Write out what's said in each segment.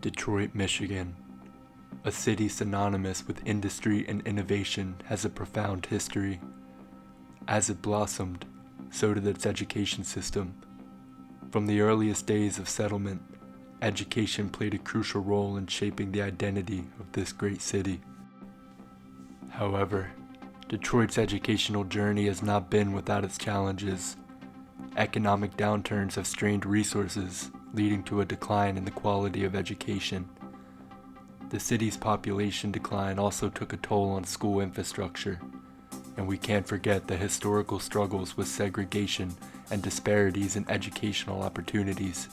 Detroit, Michigan, a city synonymous with industry and innovation, has a profound history. As it blossomed, so did its education system. From the earliest days of settlement, education played a crucial role in shaping the identity of this great city. However, Detroit's educational journey has not been without its challenges. Economic downturns have strained resources, leading to a decline in the quality of education. The city's population decline also took a toll on school infrastructure, and we can't forget the historical struggles with segregation and disparities in educational opportunities.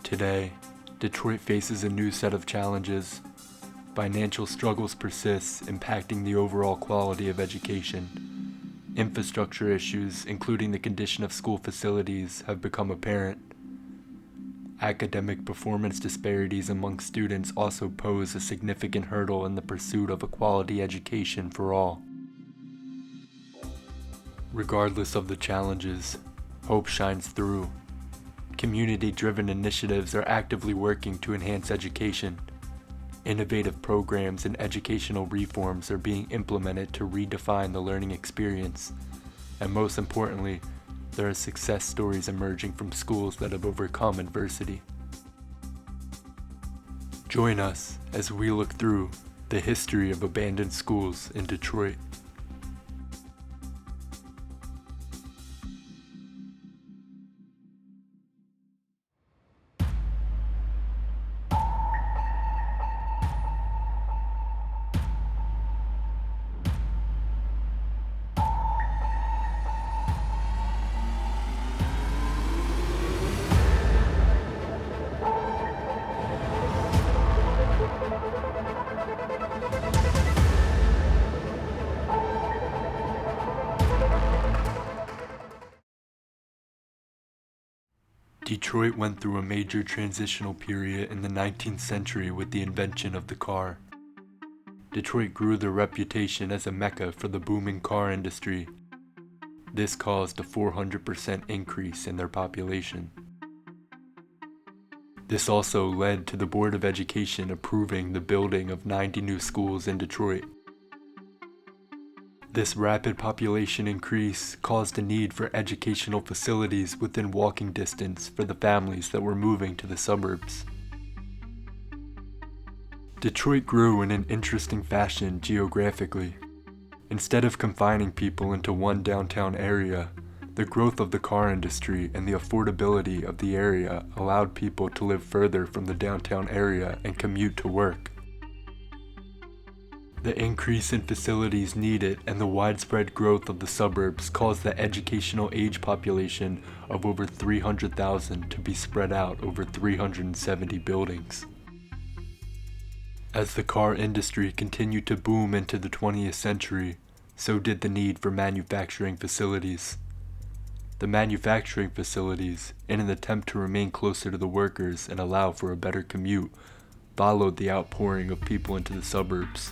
Today, Detroit faces a new set of challenges. Financial struggles persist, impacting the overall quality of education. Infrastructure issues, including the condition of school facilities, have become apparent. Academic performance disparities among students also pose a significant hurdle in the pursuit of a quality education for all. Regardless of the challenges, hope shines through. Community-driven initiatives are actively working to enhance education. Innovative programs and educational reforms are being implemented to redefine the learning experience. And most importantly, there are success stories emerging from schools that have overcome adversity. Join us as we look through the history of abandoned schools in Detroit. Detroit went through a major transitional period in the 19th century with the invention of the car. Detroit grew their reputation as a mecca for the booming car industry. This caused a 400% increase in their population. This also led to the Board of Education approving the building of 90 new schools in Detroit. This rapid population increase caused a need for educational facilities within walking distance for the families that were moving to the suburbs. Detroit grew in an interesting fashion geographically. Instead of confining people into one downtown area, the growth of the car industry and the affordability of the area allowed people to live further from the downtown area and commute to work. The increase in facilities needed and the widespread growth of the suburbs caused the educational age population of over 300,000 to be spread out over 370 buildings. As the car industry continued to boom into the 20th century, so did the need for manufacturing facilities. The manufacturing facilities, in an attempt to remain closer to the workers and allow for a better commute, followed the outpouring of people into the suburbs.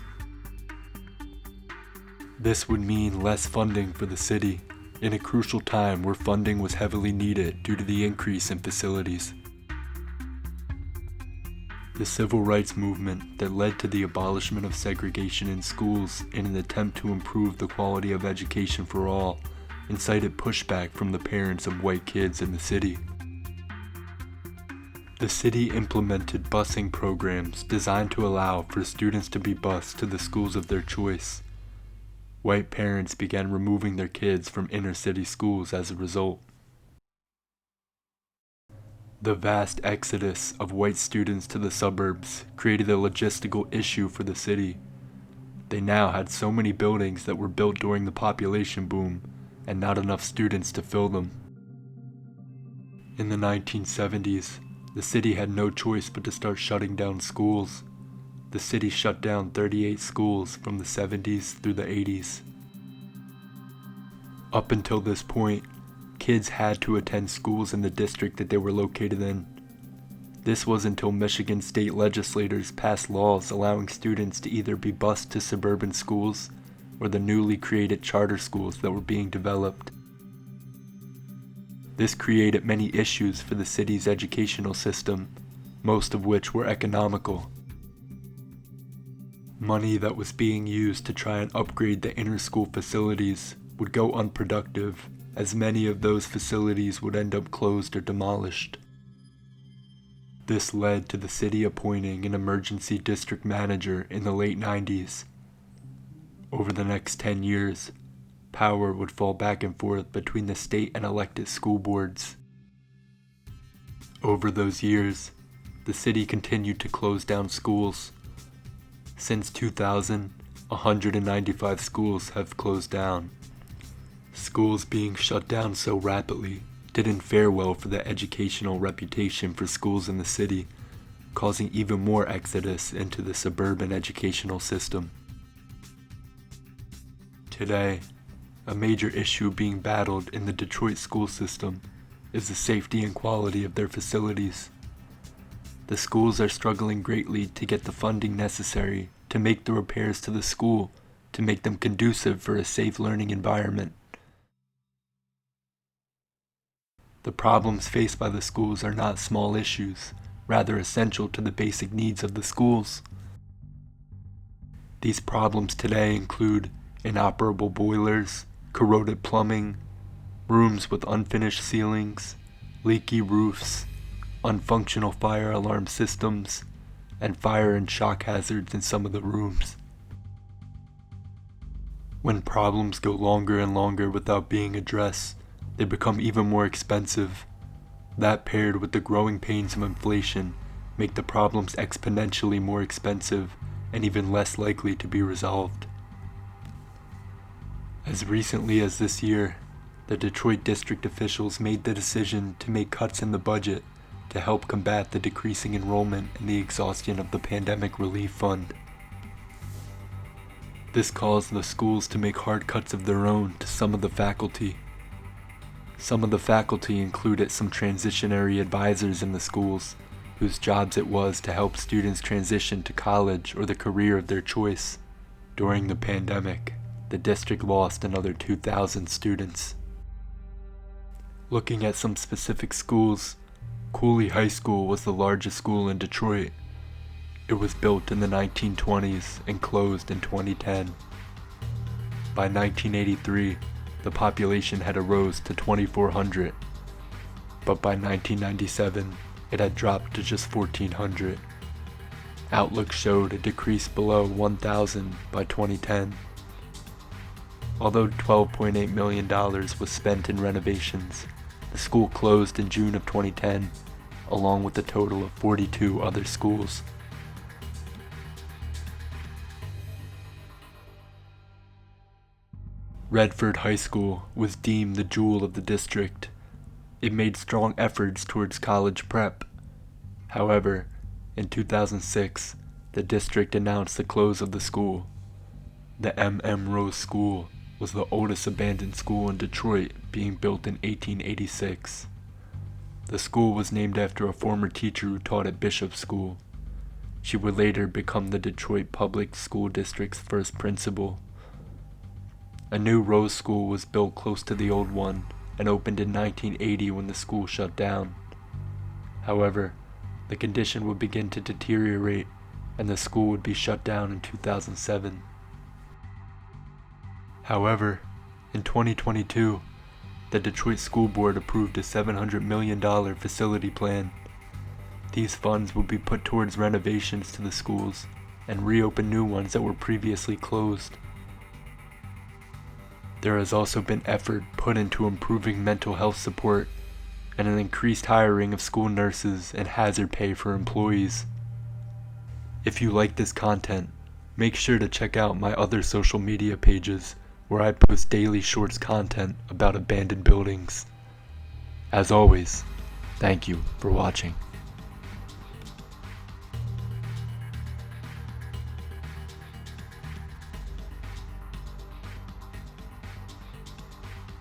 This would mean less funding for the city, in a crucial time where funding was heavily needed due to the increase in facilities. The civil rights movement that led to the abolishment of segregation in schools in an attempt to improve the quality of education for all incited pushback from the parents of white kids in the city. The city implemented busing programs designed to allow for students to be bused to the schools of their choice. White parents began removing their kids from inner-city schools as a result. The vast exodus of white students to the suburbs created a logistical issue for the city. They now had so many buildings that were built during the population boom, and not enough students to fill them. In the 1970s, the city had no choice but to start shutting down schools. The city shut down 38 schools from the 70s through the 80s. Up until this point, kids had to attend schools in the district that they were located in. This was until Michigan state legislators passed laws allowing students to either be bused to suburban schools or the newly created charter schools that were being developed. This created many issues for the city's educational system. most of which were economical. Money that was being used to try and upgrade the inner school facilities would go unproductive, as many of those facilities would end up closed or demolished. This led to the city appointing an emergency district manager in the late 90s. Over the next 10 years, power would fall back and forth between the state and elected school boards. Over those years, the city continued to close down schools. Since 2000, 195 schools have closed down. Schools being shut down so rapidly didn't fare well for the educational reputation for schools in the city, causing even more exodus into the suburban educational system. Today, a major issue being battled in the Detroit school system is the safety and quality of their facilities. The schools are struggling greatly to get the funding necessary to make the repairs to the school to make them conducive for a safe learning environment. The problems faced by the schools are not small issues, rather essential to the basic needs of the schools. These problems today include inoperable boilers, corroded plumbing, rooms with unfinished ceilings, leaky roofs, unfunctional fire alarm systems, and fire and shock hazards in some of the rooms. When problems go longer and longer without being addressed, they become even more expensive. That, paired with the growing pains of inflation, make the problems exponentially more expensive and even less likely to be resolved. As recently as this year, the Detroit district officials made the decision to make cuts in the budget to help combat the decreasing enrollment and the exhaustion of the Pandemic Relief Fund. This caused the schools to make hard cuts of their own to some of the faculty. Some of the faculty included some transitionary advisors in the schools, whose jobs it was to help students transition to college or the career of their choice. During the pandemic, the district lost another 2,000 students. Looking at some specific schools, Cooley High School was the largest school in Detroit. It was built in the 1920s and closed in 2010. By 1983, the population had arose to 2,400, but by 1997, it had dropped to just 1,400. Outlook showed a decrease below 1,000 by 2010. Although $12.8 million was spent in renovations, the school closed in June of 2010, along with a total of 42 other schools. Redford High School was deemed the jewel of the district. It made strong efforts towards college prep. However, in 2006, the district announced the close of the school. The M.M. Rose School was the oldest abandoned school in Detroit, being built in 1886. The school was named after a former teacher who taught at Bishop School. She would later become the Detroit Public School District's first principal. A new Rose School was built close to the old one and opened in 1980 when the school shut down. However, the condition would begin to deteriorate and the school would be shut down in 2007. However, in 2022, the Detroit School Board approved a $700 million facility plan. These funds will be put towards renovations to the schools and reopen new ones that were previously closed. There has also been effort put into improving mental health support and an increased hiring of school nurses and hazard pay for employees. If you like this content, make sure to check out my other social media pages where I post daily shorts content about abandoned buildings. As always, thank you for watching.